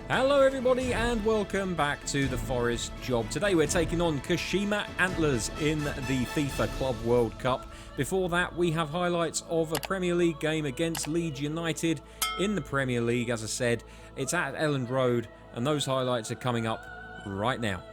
Hello everybody and welcome back to the Forest Job. Today we're taking on Kashima Antlers in the FIFA Club World Cup. Before that we have highlights of a Premier League game against Leeds United in the Premier League. As I said, it's at Elland Road and those highlights are coming up right now.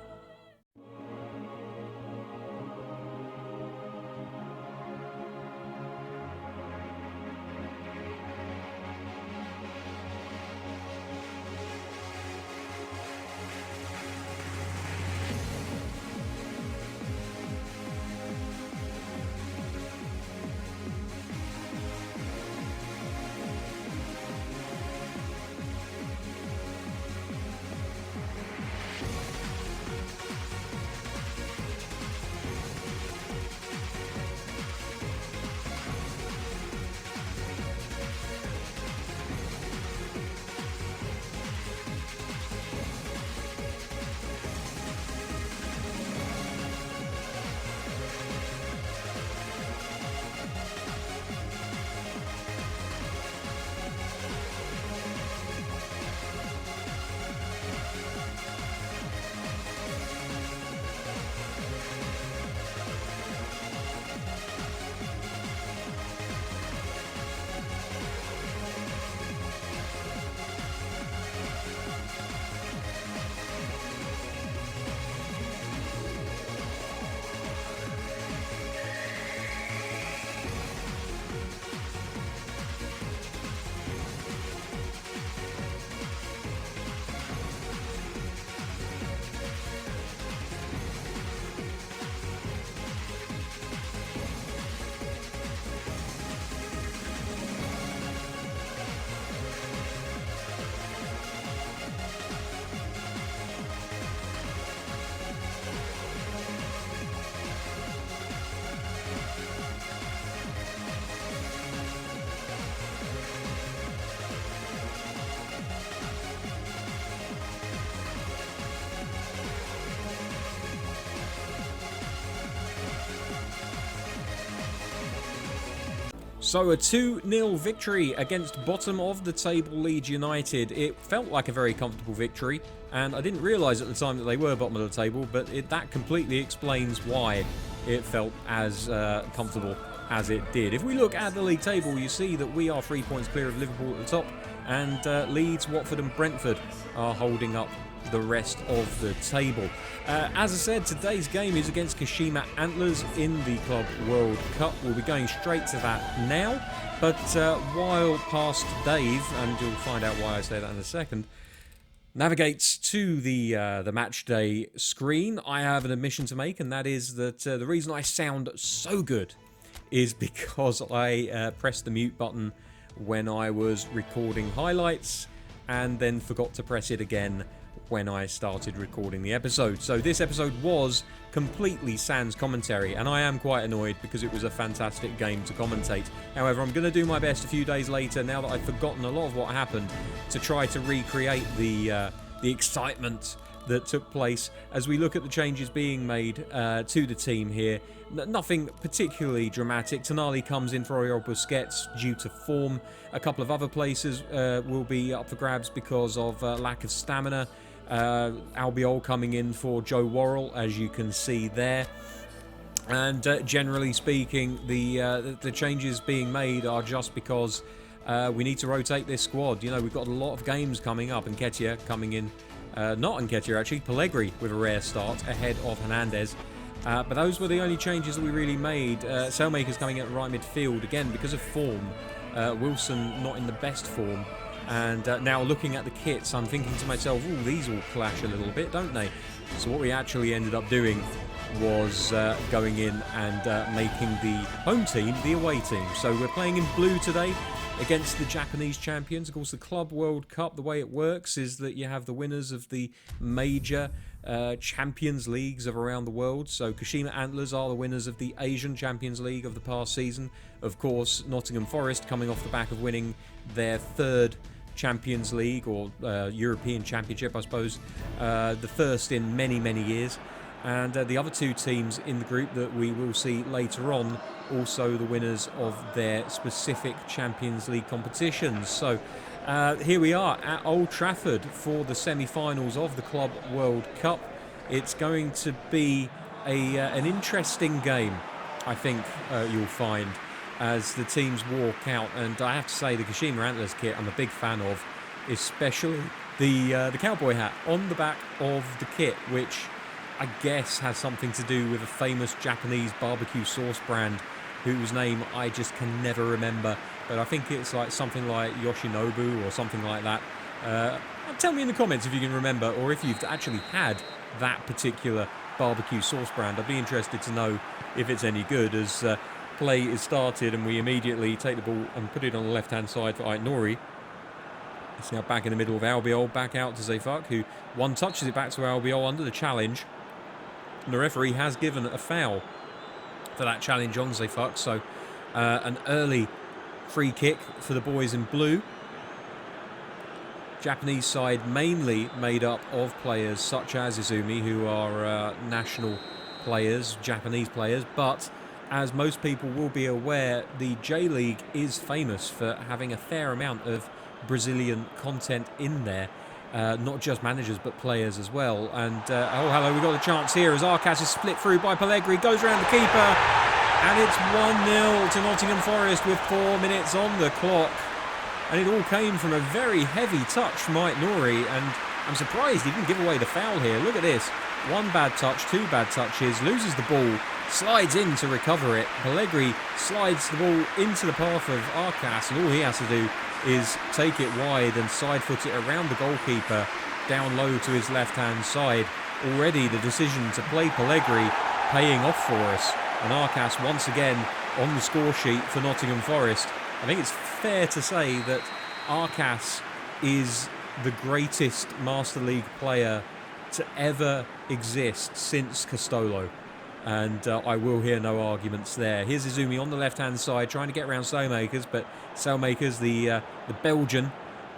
So a 2-0 victory against bottom of the table Leeds United. It felt like a very comfortable victory, and I didn't realise at the time that they were bottom of the table, but that completely explains why it felt as comfortable as it did. If we look at the league table, you see that we are 3 points clear of Liverpool at the top, and Leeds, Watford and Brentford are holding up the rest of the table. As I said, today's game is against Kashima Antlers in the Club World Cup. We'll be going straight to that now, but while past Dave, and you'll find out why I say that in a second, navigates to the match day screen, I have an admission to make, and that is that the reason I sound so good is because I pressed the mute button when I was recording highlights and then forgot to press it again when I started recording the episode. So this episode was completely sans commentary, and I am quite annoyed because it was a fantastic game to commentate. However, I'm going to do my best a few days later, now that I've forgotten a lot of what happened, to try to recreate the excitement that took place as we look at the changes being made to the team here. Nothing particularly dramatic. Tonali comes in for Oriol Busquets due to form. A couple of other places will be up for grabs because of lack of stamina. Albiol coming in for Joe Worrell, as you can see there. And generally speaking, the changes being made are just because we need to rotate this squad. You know, we've got a lot of games coming up, and Nketiah coming in, not Nketiah actually, Pellegrini with a rare start ahead of Hernandez. But those were the only changes that we really made. Sailmaker's coming at right midfield, again because of form. Wilson not in the best form. And now looking at the kits, I'm thinking to myself, ooh, these all clash a little bit, don't they? So what we actually ended up doing was going in and making the home team the away team. So we're playing in blue today against the Japanese champions. Of course, the Club World Cup, the way it works is that you have the winners of the major Champions Leagues of around the world. So Kashima Antlers are the winners of the Asian Champions League of the past season. Of course, Nottingham Forest coming off the back of winning their third Champions League, or European Championship, I suppose, the first in many, many years. And the other two teams in the group that we will see later on, also the winners of their specific Champions League competitions. So here we are at Old Trafford for the semi-finals of the Club World Cup. It's going to be an interesting game, I think you'll find, as the teams walk out. And I have to say, the Kashima Antlers kit I'm a big fan of, especially the cowboy hat on the back of the kit, which I guess has something to do with a famous Japanese barbecue sauce brand whose name I just can never remember. But I think it's like something like Yoshinobu or something like that. Tell me in the comments if you can remember, or if you've actually had that particular barbecue sauce brand. I'd be interested to know if it's any good, as play is started and we immediately take the ball and put it on the left-hand side for Ait-Nouri. It's now back in the middle of Albiol, back out to Zefuk, who one touches it back to Albiol under the challenge. And the referee has given a foul for that challenge on Zefuk, so an early free kick for the boys in blue. Japanese side mainly made up of players such as Izumi, who are national players, Japanese players, but as most people will be aware, the J-League is famous for having a fair amount of Brazilian content in there. Not just managers, but players as well. And, oh, hello, we've got a chance here as Arcas is split through by Pellegrini, goes around the keeper, and it's 1-0 to Nottingham Forest with 4 minutes on the clock. And it all came from a very heavy touch from Ait-Nouri, and I'm surprised he didn't give away the foul here. Look at this. One bad touch, two bad touches, loses the ball, slides in to recover it. Pellegrini slides the ball into the path of Arcas, and all he has to do is take it wide and side foot it around the goalkeeper down low to his left-hand side. Already the decision to play Pellegrini paying off for us, and Arcas once again on the score sheet for Nottingham Forest. I think it's fair to say that Arcas is the greatest Master League player to ever exist since Castolo. And I will hear no arguments there. Here's Izumi on the left-hand side, trying to get around Sailmakers, but Sailmakers, the Belgian,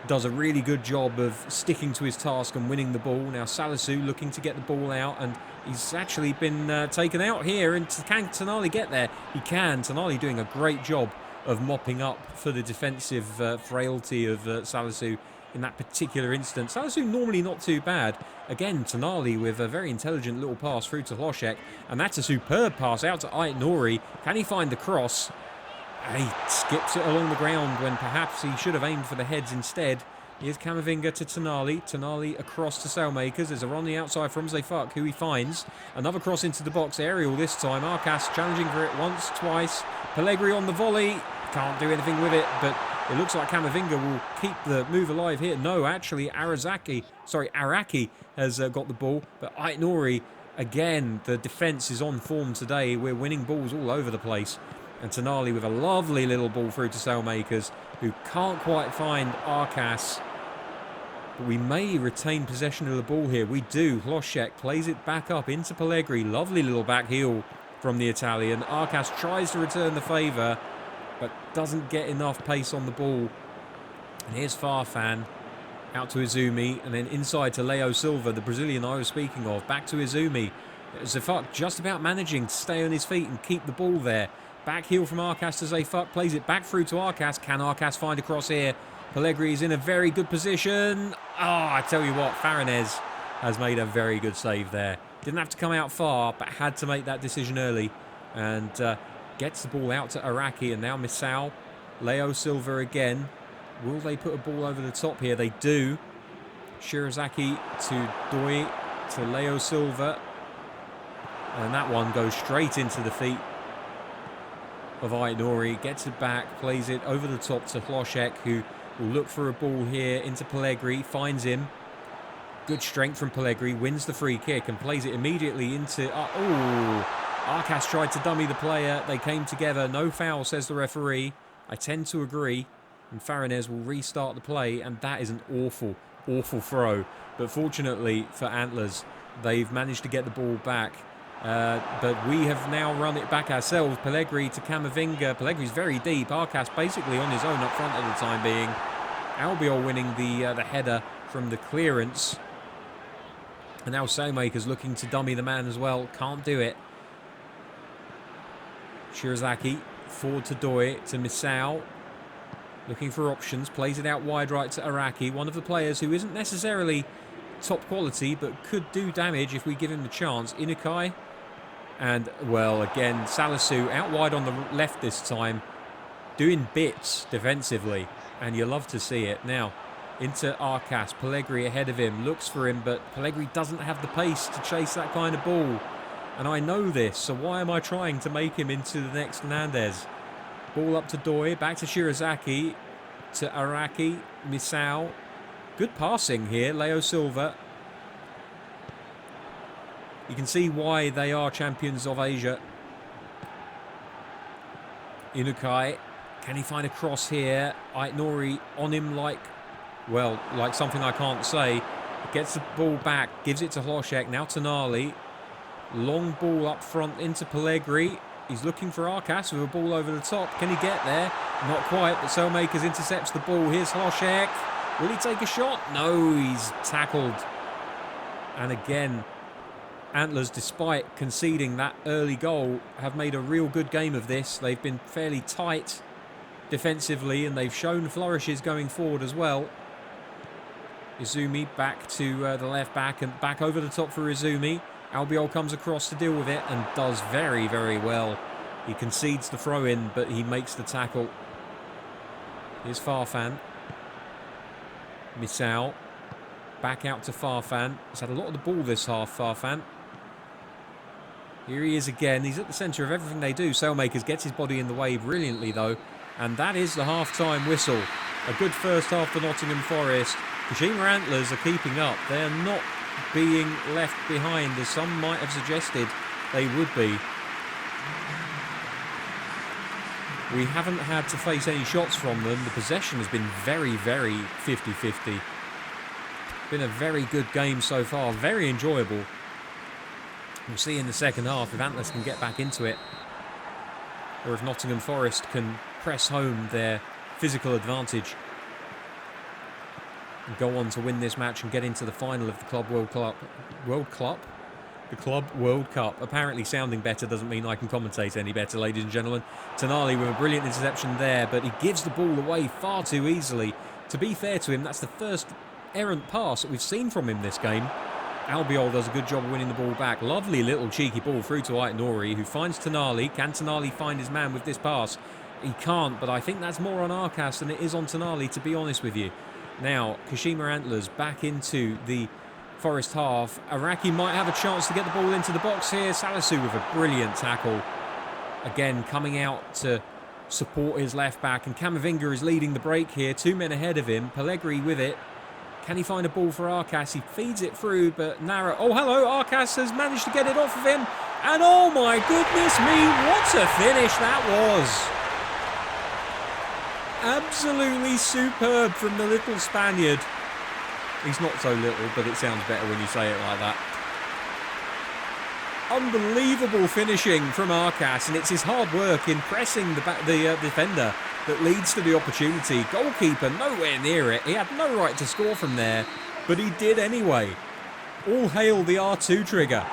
does a really good job of sticking to his task and winning the ball. Now Salisu looking to get the ball out, and he's actually been taken out here. And can Tonali get there? He can. Tonali doing a great job of mopping up for the defensive frailty of Salisu in that particular instance. Salisu normally not too bad. Again, Tonali with a very intelligent little pass through to Hlošek, and that's a superb pass out to Ait-Nouri. Can he find the cross? He skips it along the ground when perhaps he should have aimed for the heads instead. Here's Camavinga to Tonali. Tonali across to Sailmakers. There's a run on the outside from Zefuk, who he finds. Another cross into the box. Aerial this time. Arcas challenging for it once, twice. Pellegrini on the volley. Can't do anything with it, but it looks like Camavinga will keep the move alive here. No, actually, Araki has got the ball, but Ait-Nouri, again, the defence is on form today. We're winning balls all over the place. And Tonali with a lovely little ball through to Sailmakers, who can't quite find Arcas. But we may retain possession of the ball here. We do. Hlošek plays it back up into Pellegrini. Lovely little back heel from the Italian. Arcas tries to return the favour, but doesn't get enough pace on the ball. And here's Farfan out to Izumi, and then inside to Leo Silva, the Brazilian I was speaking of. Back to Izumi. Zefuk just about managing to stay on his feet and keep the ball there. Back heel from Arcas to Zefuk, plays it back through to Arcas. Can Arcas find a cross here? Pellegrini is in a very good position. I tell you what, Farinez has made a very good save there. Didn't have to come out far, but had to make that decision early. And gets the ball out to Araki, and now Misao. Leo Silva again. Will they put a ball over the top here? They do. Shirazaki to Doi, to Leo Silva. And that one goes straight into the feet of Ait-Nouri. Gets it back, plays it over the top to Hlošek, who will look for a ball here into Pellegrini. Finds him. Good strength from Pellegrini. Wins the free kick and plays it immediately into... Arcas tried to dummy the player. They came together. No foul, says the referee. I tend to agree. And Farinez will restart the play. And that is an awful, awful throw. But fortunately for Antlers, they've managed to get the ball back. But we have now run it back ourselves. Pellegrini to Camavinga. Pellegrini's very deep. Arcas basically on his own up front at the time being. Albiol winning the header from the clearance. And now Sailmaker's looking to dummy the man as well. Can't do it. Shirazaki, forward to Doi, to Misao. Looking for options, plays it out wide right to Araki. One of the players who isn't necessarily top quality, but could do damage if we give him the chance. Inukai. And, well, again, Salisu out wide on the left this time. Doing bits defensively. And you love to see it. Now, into Arcas. Pellegri ahead of him. Looks for him, but Pellegri doesn't have the pace to chase that kind of ball. And I know this, so why am I trying to make him into the next Hernandez? Ball up to Doi, back to Shirazaki, to Araki, Misao. Good passing here, Leo Silva. You can see why they are champions of Asia. Inukai, can he find a cross here? Aitnori on him like something I can't say. Gets the ball back, gives it to Hlošek, now to Tonali. Long ball up front into Pellegri. He's looking for Arcas with a ball over the top. Can he get there? Not quite, but Sailmakers intercepts the ball. Here's Hlošek. Will he take a shot? No, he's tackled. And again, Antlers, despite conceding that early goal, have made a real good game of this. They've been fairly tight defensively, and they've shown flourishes going forward as well. Izumi back to the left back and back over the top for Izumi. Albiol comes across to deal with it and does very, very well. He concedes the throw-in, but he makes the tackle. Here's Farfan. Misao. Back out to Farfan. He's had a lot of the ball this half, Farfan. Here he is again. He's at the centre of everything they do. Sailmakers gets his body in the way brilliantly, though. And that is the half-time whistle. A good first half for Nottingham Forest. Kashima Antlers are keeping up. They're not being left behind, as some might have suggested they would be. We haven't had to face any shots from them. The possession has been very, very 50-50. Been a very good game so far. Very enjoyable. We'll see in the second half if Antlers can get back into it, or if Nottingham Forest can press home their physical advantage and go on to win this match and get into the final of the Club World Cup. Apparently sounding better doesn't mean I can commentate any better, ladies and gentlemen. Tonali with a brilliant interception there, but he gives the ball away far too easily. To be fair to him, that's the first errant pass that we've seen from him this game. Albiol does a good job of winning the ball back. Lovely little cheeky ball through to Aitnori, who finds Tonali. Can Tonali find his man with this pass? He can't, but I think that's more on Arcas than it is on Tonali, to be honest with you. Now, Kashima Antlers back into the Forest half. Araki might have a chance to get the ball into the box here. Salisu with a brilliant tackle. Again, coming out to support his left back. And Camavinga is leading the break here. 2 men ahead of him. Pellegri with it. Can he find a ball for Arcas? He feeds it through, but Nara... Oh, hello! Arcas has managed to get it off of him. And oh my goodness me, what a finish that was! Absolutely superb from the little Spaniard. He's not so little, but it sounds better when you say it like that. Unbelievable finishing from Arcas, and it's his hard work in pressing the defender that leads to the opportunity. Goalkeeper nowhere near it. He had no right to score from there, but he did anyway. All hail the R2 trigger.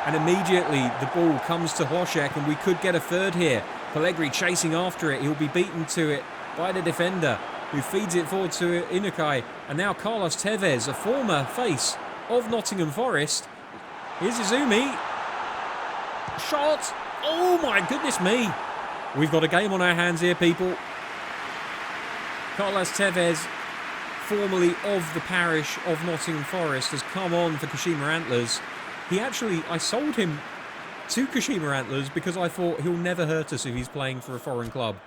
And immediately the ball comes to Hlošek, and we could get a third here. Pellegri chasing after it. He'll be beaten to it by the defender, who feeds it forward to Inukai. And now Carlos Tevez, a former face of Nottingham Forest. Here's Izumi. Shot. Oh my goodness me. We've got a game on our hands here, people. Carlos Tevez, formerly of the parish of Nottingham Forest, has come on for Kashima Antlers. I sold him to Kashima Antlers because I thought he'll never hurt us if he's playing for a foreign club.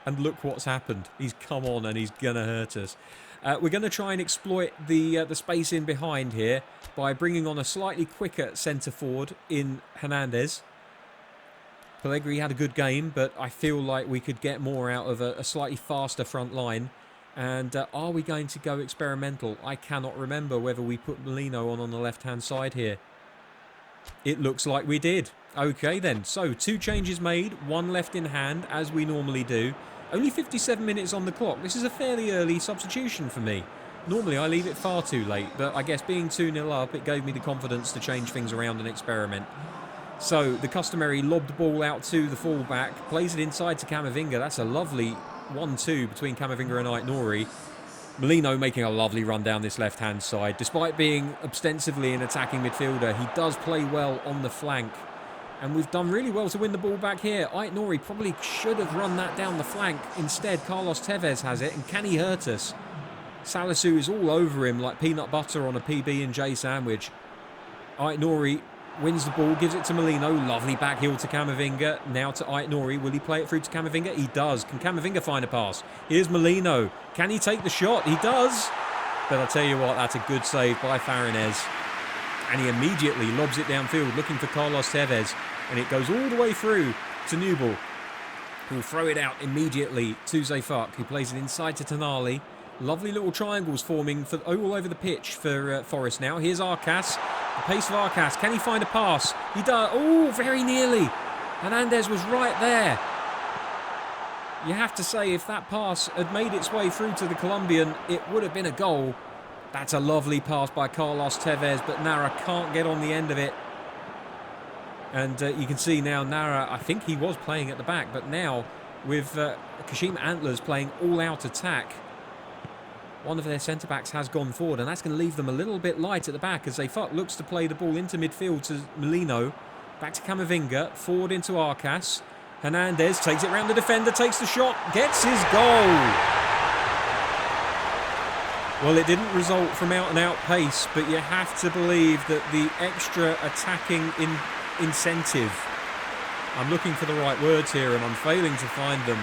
And look what's happened. He's come on and he's going to hurt us. We're going to try and exploit the space in behind here by bringing on a slightly quicker centre forward in Hernandez. Pellegri had a good game, but I feel like we could get more out of a slightly faster front line. And are we going to go experimental? I cannot remember whether we put Molino on the left-hand side here. It looks like we did. Okay then, so 2 changes made, 1 left in hand, as we normally do. Only 57 minutes on the clock. This is a fairly early substitution for me. Normally I leave it far too late, but I guess being 2-0 up, it gave me the confidence to change things around and experiment. So the customary lobbed ball out to the fullback, plays it inside to Camavinga. That's a lovely 1-2 between Camavinga and Aït-Nouri. Molino making a lovely run down this left-hand side. Despite being ostensibly an attacking midfielder, he does play well on the flank. And we've done really well to win the ball back here. Aït-Nouri probably should have run that down the flank. Instead, Carlos Tevez has it, and can he hurt us? Salisu is all over him like peanut butter on a PB&J sandwich. Aït-Nouri wins the ball, gives it to Molino. Lovely back heel to Camavinga. Now to Aït-Nouri. Will he play it through to Camavinga? He does. Can Camavinga find a pass? Here's Molino. Can he take the shot? He does. But I tell you what, that's a good save by Farinez. And he immediately lobs it downfield, looking for Carlos Tevez. And it goes all the way through to Newball, who'll throw it out immediately to Zayfak, who plays it inside to Tonali. Lovely little triangles forming for all over the pitch for Forest now. Here's Arcas. The pace of Arcas. Can he find a pass? He does. Oh, very nearly. Hernandez was right there. You have to say, if that pass had made its way through to the Colombian, it would have been a goal. That's a lovely pass by Carlos Tevez, but Nara can't get on the end of it. And you can see now Nara, I think he was playing at the back, but now with Kashima Antlers playing all-out attack, one of their centre-backs has gone forward, and that's going to leave them a little bit light at the back as Zayfak looks to play the ball into midfield to Molino. Back to Camavinga, forward into Arcas. Hernandez takes it round the defender, takes the shot, gets his goal. Well, it didn't result from out-and-out pace, but you have to believe that the extra attacking incentive, I'm looking for the right words here and I'm failing to find them.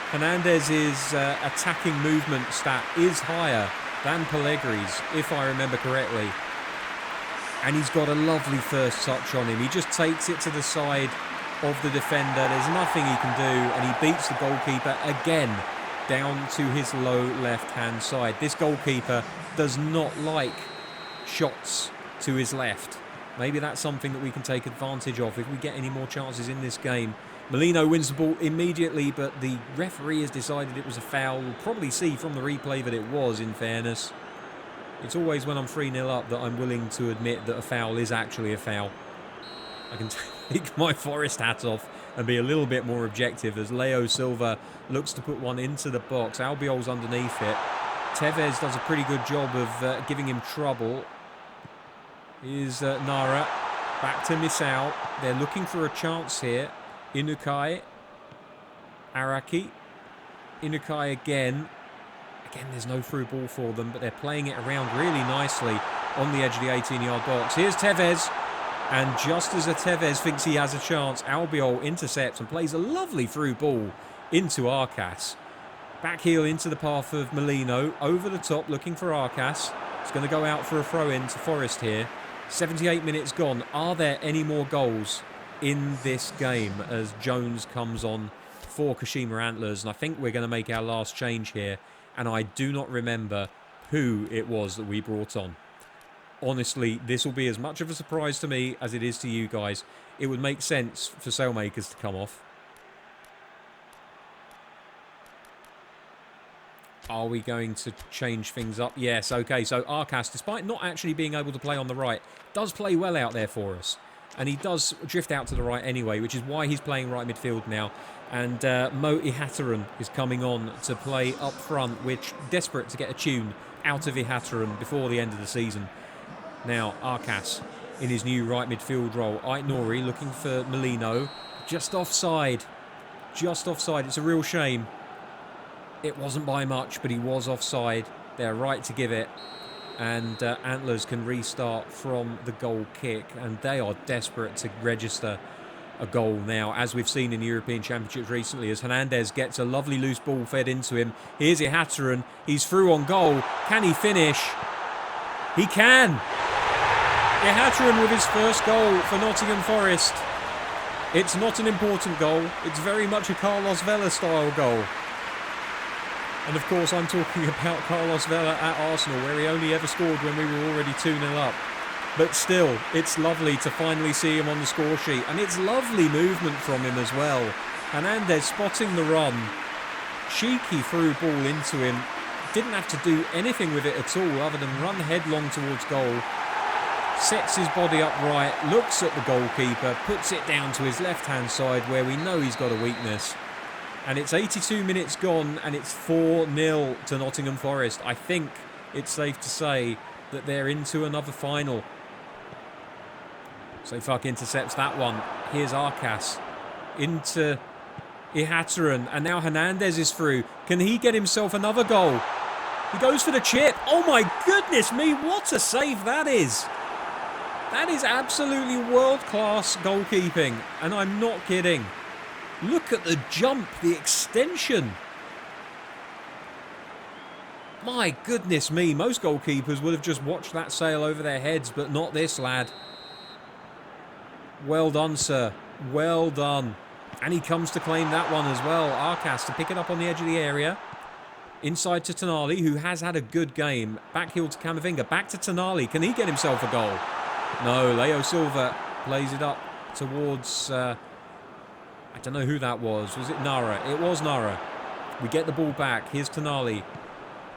Hernandez's attacking movement stat is higher than Pellegri's, if I remember correctly. And he's got a lovely first touch on him. He just takes it to the side of the defender. There's nothing he can do, and he beats the goalkeeper again down to his low left-hand side. This goalkeeper does not like shots to his left. Maybe that's something that we can take advantage of if we get any more chances in this game. Molino wins the ball immediately, but the referee has decided it was a foul. We'll probably see from the replay that it was, in fairness. It's always when I'm 3-0 up that I'm willing to admit that a foul is actually a foul. I can take my Forest hat off and be a little bit more objective as Leo Silva looks to put one into the box. Albiol's underneath it. Tevez does a pretty good job of giving him trouble. Here's Nara back to Misao. They're looking for a chance here. Inukai, Araki, Inukai again. Again, there's no through ball for them, but they're playing it around really nicely on the edge of the 18-yard box. Here's Tevez, and just as Tevez thinks he has a chance, Albiol intercepts and plays a lovely through ball into Arcas. Back heel into the path of Molino, over the top looking for Arcas. It's going to go out for a throw-in to Forest here. 78 minutes gone. Are there any more goals in this game as Jones comes on for Kashima Antlers? And I think we're going to make our last change here. And I do not remember who it was that we brought on. Honestly, this will be as much of a surprise to me as it is to you guys. It would make sense for Sailmakers to come off. Are we going to change things up? Yes, okay. So Arcas, despite not actually being able to play on the right, does play well out there for us. And he does drift out to the right anyway, which is why he's playing right midfield now. And Mo Ihataren is coming on to play up front, which desperate to get a tune out of Ihataren before the end of the season. Now, Arcas in his new right midfield role. Aït-Nouri looking for Molino. Just offside. Just offside. It's a real shame. It wasn't by much, but he was offside. They're right to give it. And Antlers can restart from the goal kick. And they are desperate to register a goal now, as we've seen in the European Championships recently, as Hernandez gets a lovely loose ball fed into him. Here's Ihataren. He's through on goal. Can he finish? He can. Ihataren with his first goal for Nottingham Forest. It's not an important goal. It's very much a Carlos Vela style goal. And of course, I'm talking about Carlos Vela at Arsenal, where he only ever scored when we were already 2-0 up. But still, it's lovely to finally see him on the score sheet. And it's lovely movement from him as well. Hernandez spotting the run. Cheeky through ball into him. didn't have to do anything with it at all other than run headlong towards goal. Sets his body upright, looks at the goalkeeper, puts it down to his left-hand side where we know he's got a weakness. And it's 82 minutes gone and it's 4-0 to Nottingham Forest. I think it's safe to say that they're into another final. So Fuck intercepts that one. Here's Arcas into Ihataren, and now Hernandez is through. Can he get himself another goal? He goes for the chip. Oh my goodness me, what a save that is. That is absolutely world-class goalkeeping, and I'm not kidding. Look at the jump, the extension. My goodness me, most goalkeepers would have just watched that sail over their heads, but not this lad. Well done, sir. Well done. And he comes to claim that one as well. Arcas to pick it up on the edge of the area. Inside to Tonali, who has had a good game. Backheel to Camavinga. Back to Tonali. Can he get himself a goal? No, Leo Silva plays it up towards... I don't know who that was. Was it Nara? It was Nara. We get the ball back. Here's Tonali.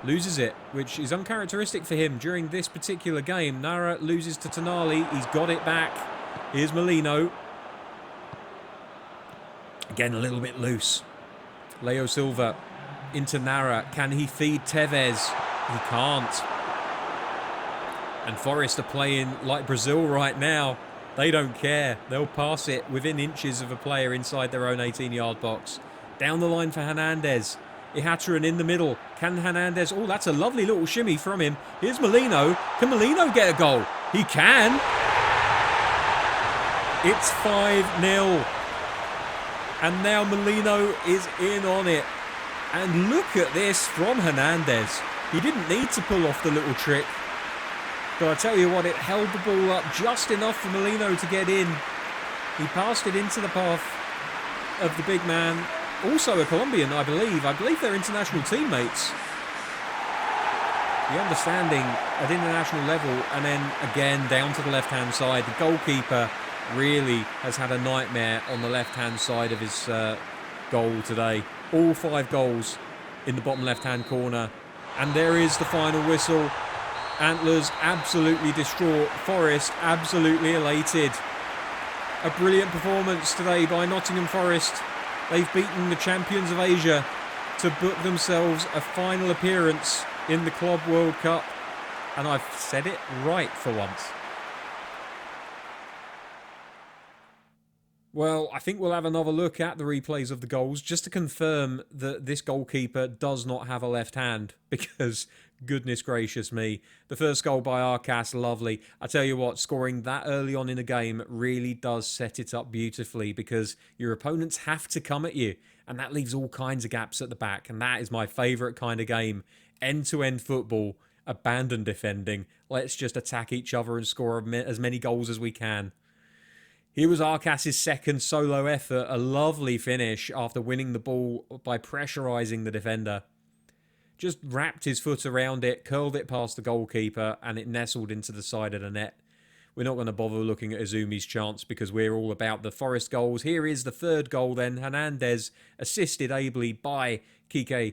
Loses it, which is uncharacteristic for him during this particular game. Nara loses to Tonali. He's got it back. Here's Molino. Again, a little bit loose. Leo Silva into Nara. Can he feed Tevez? He can't. And Forest are playing like Brazil right now. They don't care. They'll pass it within inches of a player inside their own 18-yard box. Down the line for Hernandez. Ihataren in the middle. Can Hernandez... Oh, that's a lovely little shimmy from him. Here's Molino. Can Molino get a goal? He can. It's 5-0. And now Molino is in on it. And look at this from Hernandez. He didn't need to pull off the little trick. But I tell you what, it held the ball up just enough for Molino to get in. He passed it into the path of the big man. Also a Colombian, I believe. I believe they're international teammates. The understanding at international level, and then again down to the left-hand side. The goalkeeper really has had a nightmare on the left-hand side of his goal today. All 5 goals in the bottom left-hand corner. And there is the final whistle. Antlers absolutely distraught. Forest absolutely elated. A brilliant performance today by Nottingham Forest. They've beaten the champions of Asia to book themselves a final appearance in the Club World Cup. And I've said it right for once. Well, I think we'll have another look at the replays of the goals just to confirm that this goalkeeper does not have a left hand, because goodness gracious me, the first goal by Arcas, lovely. I tell you what, scoring that early on in a game really does set it up beautifully, because your opponents have to come at you, and that leaves all kinds of gaps at the back, and that is my favourite kind of game. End-to-end football, abandon defending. Let's just attack each other and score as many goals as we can. Here was Arcas' second solo effort, a lovely finish after winning the ball by pressurising the defender. Just wrapped his foot around it, curled it past the goalkeeper, and it nestled into the side of the net. We're not going to bother looking at Izumi's chance because we're all about the Forest goals. Here is the third goal then. Hernandez, assisted ably by Kike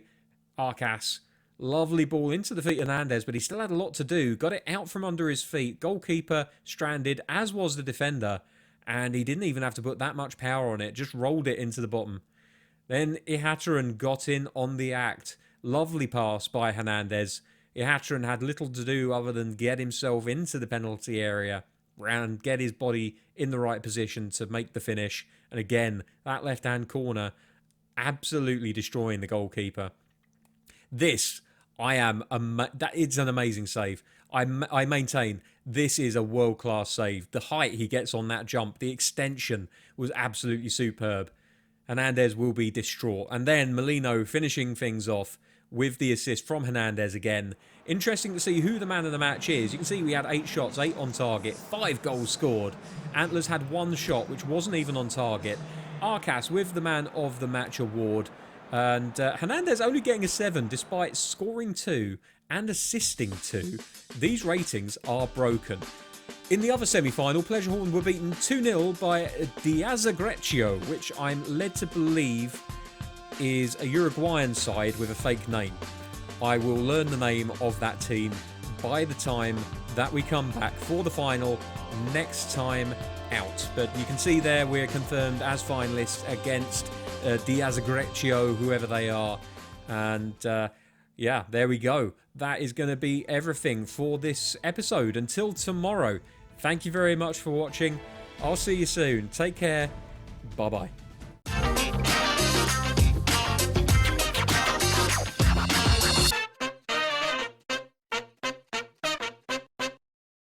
Arcas. Lovely ball into the feet of Hernandez, but he still had a lot to do. Got it out from under his feet. Goalkeeper stranded, as was the defender. And he didn't even have to put that much power on it. Just rolled it into the bottom. Then Ihataren got in on the act. Lovely pass by Hernandez. Ihataren had little to do other than get himself into the penalty area and get his body in the right position to make the finish. And again, that left-hand corner absolutely destroying the goalkeeper. This, it's an amazing save. I maintain this is a world-class save. The height he gets on that jump, the extension was absolutely superb. Hernandez will be distraught. And then Molino finishing things off with the assist from Hernandez again. Interesting to see who the man of the match is. You can see we had 8 shots, 8 on target, 5 goals scored. Antlers had 1 shot, which wasn't even on target. Arcas with the man of the match award. And Hernandez only getting a 7 despite scoring 2 and assisting 2. These ratings are broken. In the other semi-final, Pleasurehorn were beaten 2-0 by Diazagreccio, which I'm led to believe is a Uruguayan side with a fake name. I will learn the name of that team by the time that we come back for the final next time out. But you can see there we're confirmed as finalists against Diaz Agreccio, whoever they are. And yeah, there we go. That is going to be everything for this episode. Until tomorrow, thank you very much for watching. I'll see you soon. Take care. Bye-bye.